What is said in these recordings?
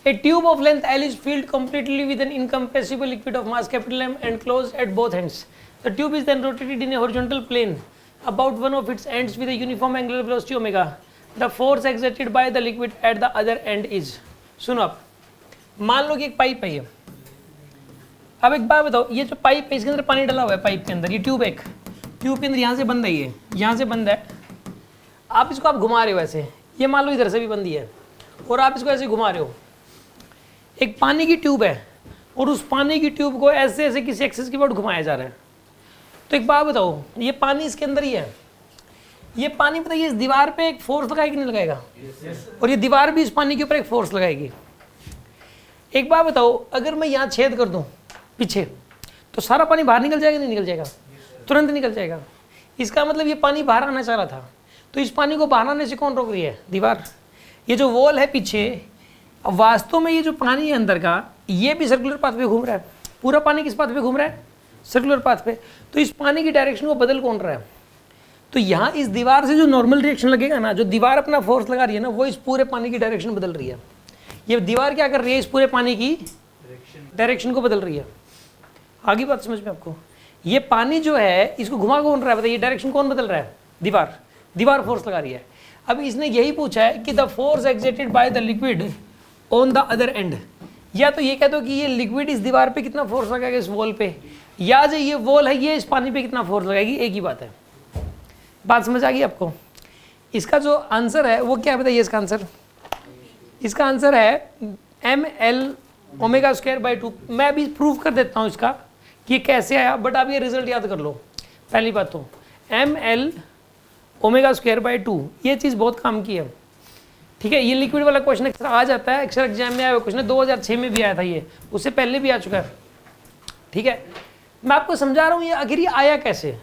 A tube of length L is filled completely with an incompressible liquid of mass capital M and closed at both ends. The tube is then rotated in a horizontal plane about one of its ends with a uniform angular velocity omega. The force exerted by the liquid at the other end is. सुनो आप, मान लो कि एक pipe है ये. अब एक बात बताओ, ये जो पाइप है इसके अंदर पानी डाला हुआ है, पाइप के अंदर ये ट्यूब के अंदर यहाँ से बंद है, ये यहाँ से बंद है. आप इसको आप घुमा रहे हो ऐसे, ये मान लो इधर से भी बंदी है और आप इसको ऐसे घुमा रहे हो. एक पानी की ट्यूब है और उस पानी की ट्यूब को ऐसे ऐसे किसी एक्सिस के ऊपर घुमाया जा रहा है. तो एक बात बताओ, ये पानी इसके अंदर ही है, ये पानी बताइए इस दीवार पे एक फोर्स लगाएगा नहीं लगाएगा? और ये दीवार भी इस पानी के ऊपर एक फोर्स लगाएगी. एक बात बताओ, अगर मैं यहाँ छेद कर दूं पीछे तो सारा पानी बाहर निकल जाएगा नहीं निकल जाएगा? तुरंत निकल जाएगा. इसका मतलब ये पानी बाहर आना चाह रहा था, तो इस पानी को बाहर आने से कौन रोक रही है? दीवार. ये जो वॉल है पीछे, अब वास्तव में ये जो पानी है अंदर का, ये भी सर्कुलर पाथ पे घूम रहा है. पूरा पानी किस पाथ पे घूम रहा है? सर्कुलर पाथ पे. तो इस पानी की डायरेक्शन को बदल कौन रहा है? तो यहाँ इस दीवार से जो नॉर्मल डायरेक्शन लगेगा ना, जो दीवार अपना फोर्स लगा रही है ना, वो इस पूरे पानी की डायरेक्शन बदल रही है. ये दीवार क्या कर रही है? इस पूरे पानी की डायरेक्शन को बदल रही है. आगे बात समझ में आपको? ये पानी जो है इसको घुमा कौन रहा है? बताइए डायरेक्शन कौन बदल रहा है? दीवार फोर्स लगा रही है. अब इसने यही पूछा है कि the force exerted by the liquid on the other and. या तो ये कह दो कि ये लिक्विड इस दीवार पे कितना फोर्स लगाएगा इस वॉल पे, या जो ये वॉल है ये इस पानी पे कितना फोर्स लगाएगी. एक ही बात है. बात समझ आ गई आपको? इसका जो आंसर है वो क्या बताइए? इसका आंसर है ml/2. मैं अभी प्रूव कर देता हूँ इसका कि कैसे आया, बट आप ये रिजल्ट याद कर लो. पहली बात तो ml/2, ये चीज़ बहुत काम की है. ठीक है, ये लिक्विड वाला क्वेश्चन अक्सर आ जाता है, अक्सर एग्जाम में आया हुआ क्वेश्चन है. 2006 में भी आया था ये, उससे पहले भी आ चुका है. ठीक है, मैं आपको समझा रहा हूँ ये आखिर ये आया कैसे.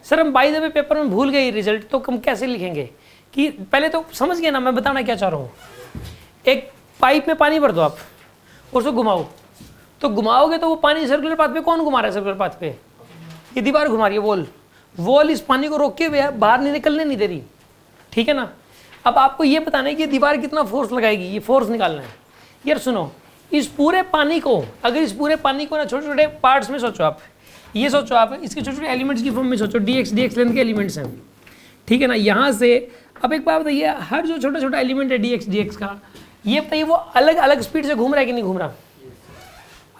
सर हम बाय द वे पेपर में भूल गए रिजल्ट, तो हम कैसे लिखेंगे? कि पहले तो समझ गए ना मैं बताना क्या चाह रहा हूँ. एक पाइप में पानी भर दो आप और उसको घुमाओ, तो घुमाओगे तो वो पानी सर्कुलर पाथ पे कौन घुमा रहा है? सर्कुलर पाथ पे ये दीवार घुमा रही है. वॉल इस पानी को रोक के बाहर नहीं निकलने नहीं दे रही. ठीक है ना? अब आपको ये बताना है कि दीवार कितना फोर्स लगाएगी, ये फोर्स निकालना है. यार सुनो, इस पूरे पानी को, अगर इस पूरे पानी को ना छोटे छोटे पार्ट्स में सोचो आप, ये सोचो आप इसके छोटे छोटे एलिमेंट्स की फॉर्म में सोचो. dx लेंथ के एलिमेंट्स हैं. ठीक है ना? यहाँ से अब एक बात बताइए, हर जो छोटा छोटा एलिमेंट है dx का, ये बताइए वो अलग अलग स्पीड से घूम रहा है कि नहीं घूम रहा?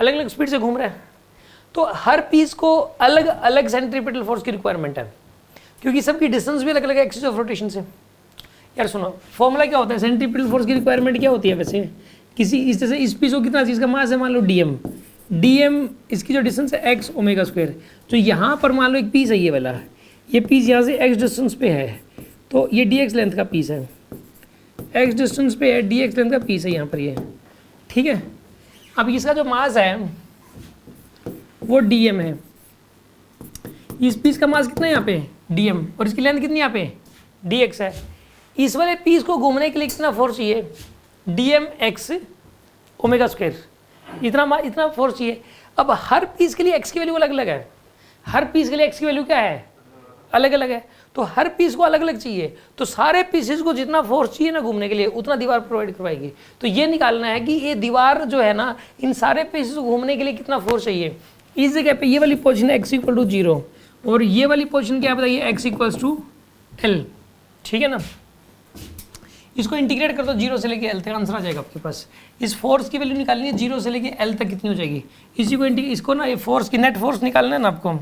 अलग अलग स्पीड से घूम रहा है. तो हर पीस को अलग अलग सेंट्रीपिटल फोर्स की रिक्वायरमेंट है, क्योंकि सबकी डिस्टेंस भी अलग अलग है एक्सिस ऑफ रोटेशन से. यार सुनो, फॉर्मूला क्या होता है? सेंट्रीपिटल फोर्स की रिक्वायरमेंट क्या होती है वैसे? किसी इस तरह से इस पीस को कितना चीज़ का मास है, मान लो dm, इसकी जो डिस्टेंस है x ω². तो यहाँ पर मान लो एक पीस है ये वाला, ये पीस यहाँ से x डिस्टेंस पे है, तो ये dx लेंथ का पीस है. x डिस्टेंस पे है, dx लेंथ का पीस है यहाँ पर ये. ठीक है, अब इसका जो मास है वो dm है. इस पीस का मास कितना है यहाँ पे? dm. और इसकी लेंथ कितनी यहाँ पे? dx है. इस वाले पीस को घूमने के लिए कितना फोर्स चाहिए? dmx ω². इतना फोर्स चाहिए. अब हर पीस के लिए x की वैल्यू अलग अलग है. हर पीस के लिए x की वैल्यू क्या है? अलग अलग है. तो हर पीस को अलग अलग चाहिए, तो सारे पीसेस को जितना फोर्स चाहिए ना घूमने के लिए, उतना दीवार प्रोवाइड करवाएगी. तो ये निकालना है कि ये दीवार जो है ना, इन सारे पीसेस को घूमने के लिए कितना फोर्स चाहिए. इस जगह पे ये वाली पोजीशन है x = 0 और ये वाली पोजीशन क्या बताइए? x = L. ठीक है ना? इसको इंटीग्रेट कर दो 0 से लेके L तक, आंसर आ जाएगा आपके पास. इस फोर्स की वैल्यू निकालनी है 0 से लेके L तक कितनी हो जाएगी. इसी को इसको ना ये फोर्स की नेट फोर्स निकालना है ना आपको.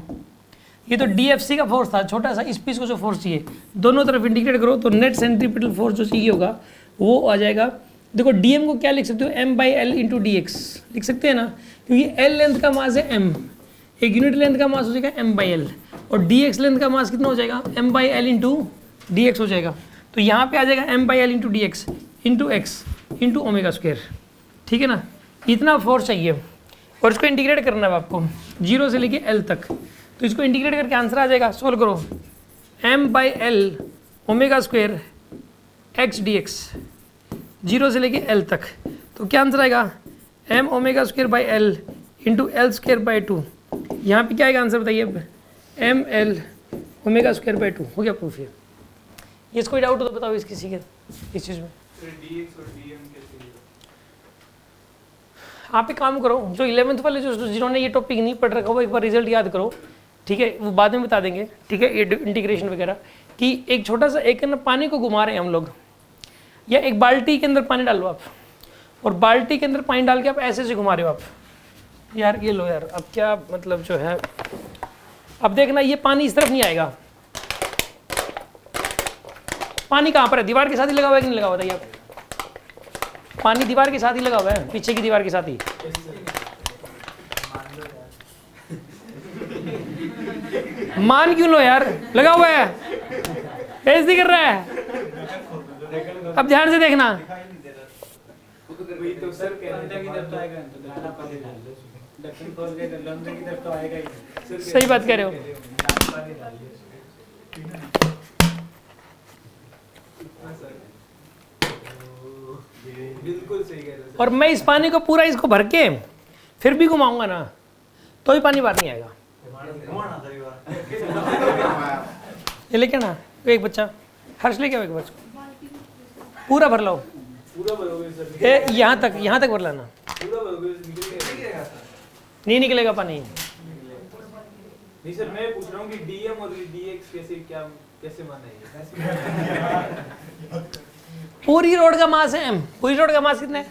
ये तो DFC का फोर्स था छोटा सा, इस पीस को जो फोर्स चाहिए दोनों तरफ इंटीग्रेट करो तो नेट सेंट्रीपिटल फोर्स जो चाहिए होगा वो आ जाएगा. देखो dm को क्या लिख सकते हो? m/l × dx लिख सकते हैं ना, क्योंकि L लेंथ का मास है m, एक यूनिट लेंथ का मास हो जाएगा m/l और dx लेंथ का मास कितना हो जाएगा? m/l × dx हो जाएगा. तो यहाँ पे आ जाएगा m/l × dx × x × ω². ठीक है ना? इतना फोर्स चाहिए और इसको इंटीग्रेट करना है आपको 0 से लेके L तक. तो इसको इंटीग्रेट करके आंसर आ जाएगा. सोल्व करो. m/l ω² x dx 0 से लेके L तक, तो क्या आंसर आएगा? m ω²/L × L²/2. यहाँ पे क्या आएगा आंसर बताइए? ml ω²/2. हो गया प्रूफ. ये कोई डाउट हो तो बताओ इस किसी के इस चीज़ में. आप एक काम करो, जो 11th वाले जो जिन्होंने ये टॉपिक नहीं पढ़ रखा वो एक बार रिजल्ट याद करो, ठीक है, वो बाद में बता देंगे, ठीक है, ये इंटीग्रेशन वगैरह कि एक छोटा सा एक ना पानी को घुमा रहे हैं हम लोग, या एक बाल्टी के अंदर पानी डालो आप, और बाल्टी के अंदर पानी डाल के आप ऐसे ऐसे घुमा रहे हो आप, यार ये लो यार, अब क्या मतलब जो है, अब देखना ये पानी इस तरफ नहीं आएगा, पानी कहाँ पर है, दीवार के साथ ही लगा हुआ है कि नहीं लगा हुआ, बताइए आप, पानी दीवार के साथ ही लगा हुआ है, पीछे की दीवार के साथ ही, मान क्यों लो यार, लगा हुआ है, बेइज्जती कर रहा है, अब ध्यान से देखना, सही बात कह रहे हो, बिल्कुल सही कह रहे हो। और मैं इस पानी को पूरा इसको भर के फिर भी घुमाऊंगा ना तो ही पानी बाहर नहीं आएगा। ये लेके ना एक बच्चा, हर्ष लेके आओ एक बच्चा, पूरा भर लाओ, पूरा भरोगे सर, यहाँ तक भर लाना, पूरा भरोगे निकलेगा सर, नहीं निकलेगा पानी। नहीं सर मैं पूछ रहा हूँ कि डीएम और डीएक्स कैसे माना है? पूरी रोड का मास है m, पूरी रोड का मास कितना है,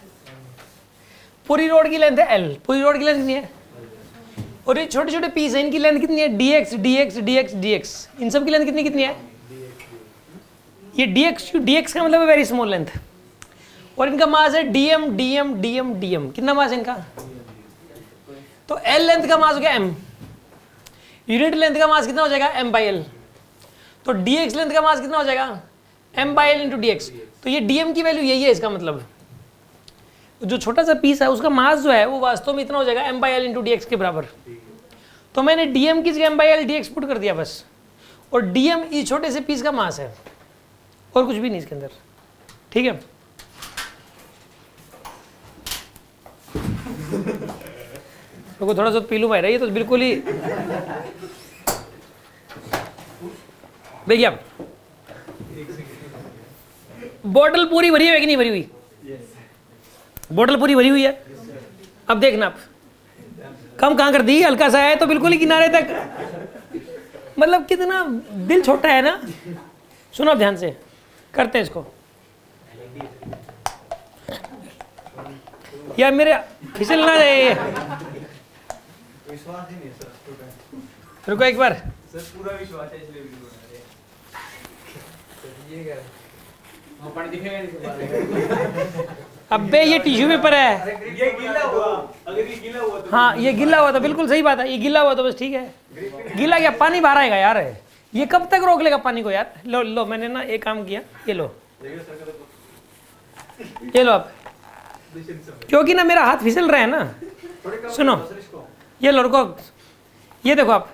पूरी रोड की लेंथ है l, पूरी रोड की लेंथ कितनी है, और ये छोटे छोटे पीस है, इनकी लेंथ कितनी है, dx dx dx dx, इन सब की लेंथ कितनी है, ये dx का मतलब है वेरी स्मॉल लेंथ, और इनका मास है dm dm dm dm, कितना मास है इनका, तो l लेंथ का मास हो गया m, यूनिट लेंथ का मास कितना हो जाएगा m बाई l, तो dx लेंथ का मास कितना हो जाएगा m by l into dx, तो ये dm की वैल्यू यही है, इसका मतलब जो छोटा सा पीस है उसका मास जो है वो वास्तव में इतना हो जाएगा m by l into dx के बराबर, तो मैंने dm की जगह m by l dx put कर दिया बस, और dm इस छोटे से पीस का मास है और कुछ भी नहीं इसके अंदर, ठीक है। तो थोड़ा सा पीलू मार रही है तो बिल्कुल ही देखिए, आप बोतल पूरी भरी है कि नहीं भरी हुई, बोतल पूरी भरी हुई है, अब देखना आप कम कहाँ कर दी, हल्का सा है तो बिल्कुल ही किनारे तक, मतलब कितना दिल छोटा है ना। सुनो आप ध्यान से, करते हैं इसको, यार मेरे फिसलना है, विश्वास ही नहीं सर, रुको एक बार, सर पूरा विश्वास है इसलिए वीडियो बना रहे हैं। ये क्या है? पानी दिखेगा नहीं। अबे ये टिश्यू पेपर है, ये गीला हुआ, अगर ये गीला हुआ तो हाँ ये गिला हुआ तो बिल्कुल सही बात है, ये गिला हुआ तो बस ठीक है, गीला क्या पानी बाहर आएगा यार, ये कब तक रोक लेगा पानी को यार। लो लो मैंने ना एक काम किया, ये लो, ये लो आप, क्योंकि ना मेरा हाथ फिसल रहा है ना, सुनो ये लो, रुको, ये देखो आप,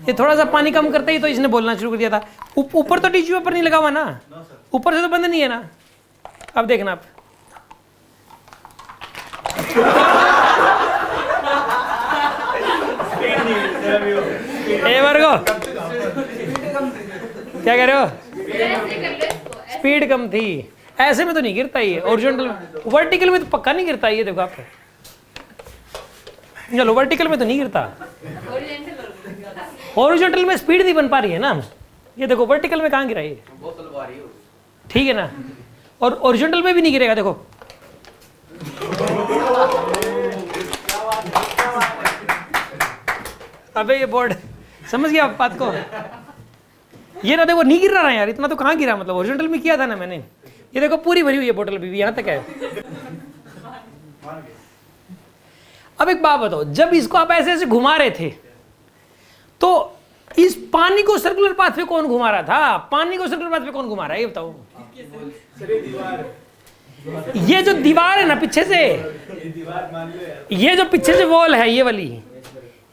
ये थोड़ा सा पानी कम करते ही तो इसने बोलना शुरू कर दिया था, ऊपर तो टिश्यू पेपर नहीं लगा हुआ ना, ऊपर से तो बंद नहीं है ना, अब देखना आप, ए वर्गो क्या कह रहे हो, स्पीड कम थी, ऐसे में तो नहीं गिरता ये, ओरिजेंटल वर्टिकल में तो पक्का नहीं गिरता, ये देखो आप, चलो वर्टिकल में तो नहीं गिरता, ओरिजेंटल में स्पीड नहीं बन पा रही है ना, ये देखो वर्टिकल में कहाँ गिरा ये, ठीक है ना, और ओरिजेंटल में भी नहीं गिरेगा, देखो अबे ये बोर्ड समझ गया आप बात को, ये ना देखो नहीं गिर रहा है यार, इतना तो कहाँ गिरा, मतलब ओरिजिनल में किया था ना मैंने, ये देखो पूरी भरी हुई है बोतल भी यहाँ तक है। अब एक बात बताओ, जब इसको आप ऐसे ऐसे घुमा रहे थे तो इस पानी को सर्कुलर पाथ पे कौन घुमा रहा था, पानी को सर्कुलर पाथ पे कौन घुमा रहा है ये बताओ। ये जो दीवार है ना पीछे से, ये जो पीछे से वॉल है ये वाली,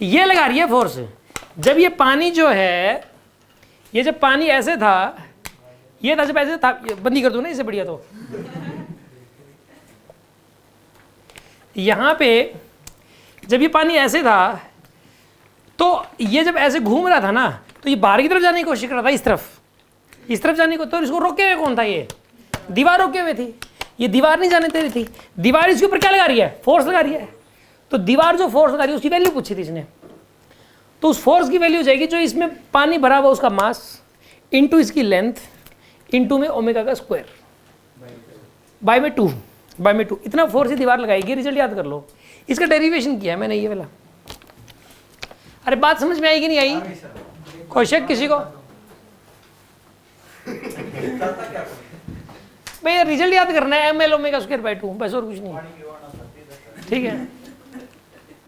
ये लगा रही है फोर्स। जब ये पानी जो है, ये जब पानी ऐसे था, ये था जब ऐसे था, बंदी कर दो ना इसे बढ़िया, तो यहां पे जब ये पानी ऐसे था तो ये जब ऐसे घूम रहा था ना, तो ये बाहर की तरफ जाने की कोशिश कर रहा था, इस तरफ जाने को, तो इसको रोके हुए कौन था, ये दीवार रोके हुए थी। ये दीवार नहीं जाने दे रही थी, दीवार इसके ऊपर क्या लगा रही है, फोर्स लगा रही है। तो दीवार जो फोर्स लगा रही है उसकी वैल्यू पूछी थी इसने, तो उस फोर्स की वैल्यू हो जाएगी जो इसमें पानी भरा हुआ उसका मास इंटू इसकी लेंथ इंटू में ओमेगा का स्क्वायर बाय में 2 इतना फोर्स ही दीवार लगाएगी। रिजल्ट याद कर लो, इसका डेरिवेशन किया है मैंने ये वाला। अरे बात समझ में आएगी नहीं आई, कोई शक किसी को? भैया रिजल्ट याद करना है, M L omega square by 2, बस और कुछ नहीं, ठीक है।